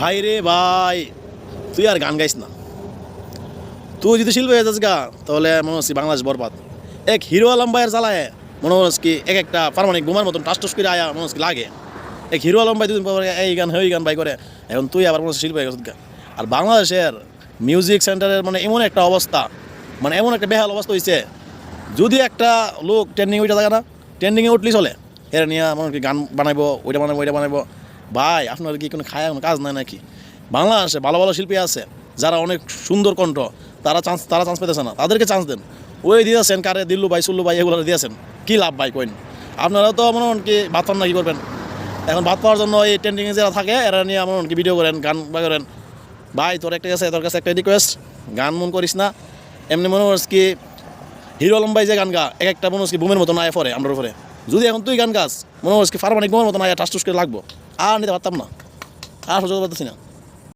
ভাই রে ভাই, তুই আর গান গাইস না। তুই যদি শিল্পী হয়ে যাস গা, তাহলে মনে হচ্ছে বাংলাদেশ বরবাদ। এক হিরো আলম ভাইয়ের জ্বালায় মনে হচ্ছে কি এক একটা পারমাণিক বোমার মতন টাস টাস করে আয়া মনে হচ্ছে কি লাগে। এক হিরো আলম ভাই দুদিন পর এই গান হই গান ভাই করে, এখন তুই আবার মনে হচ্ছে শিল্পী হয়ে গেছিস গা। আর বাংলাদেশের মিউজিক সেন্টারের মানে এমন একটা অবস্থা, মানে এমন একটা বেহাল অবস্থা হয়েছে, যদি একটা লোক ট্রেন্ডিংয়ে উঠে থাকে না, ট্রেন্ডিংয়ে উঠলেই চলে, এরা নিয়ে মনে কি গান বানাইবো, ওইটা বানাবো ওইটা বানাবো। ভাই আপনার কি কোনো খায় কোনো কাজ নাই নাকি? বাংলাদেশে ভালো ভালো শিল্পী আছে যারা অনেক সুন্দর কণ্ঠ, তারা চান্স পেতেছে না, তাদেরকে চান্স দেন। ওই দিয়েছেন কারে, দিল্লু ভাই সুল্লু ভাই এগুলো দিয়েছেন, কী লাভ ভাই কইন? আপনারা তো মনে হন কি ভাত পান না, কী করবেন? এখন ভাত পাওয়ার জন্য এই ট্রেন্ডিংয়ে যারা থাকে এরা নিয়ে মনে হন কি ভিডিও করেন, গান বা করেন। ভাই তোর কাছে একটা রিকোয়েস্ট, গান মন করিস না। এমনি মনে হচ্ছে কি হিরো আলম ভাই যে গান গা, এক একটা মনে হচ্ছে কি বুমের মতন আয় পরে আমরা উপরে। যদি এখন তুই গান গাছ, মনে হচ্ছে কি ফারমানিক বুমের মতন আয় টাস টুস করে লাগবো, আর নিতে পারতাম না, আর সহ্য করতে পারতেছি না।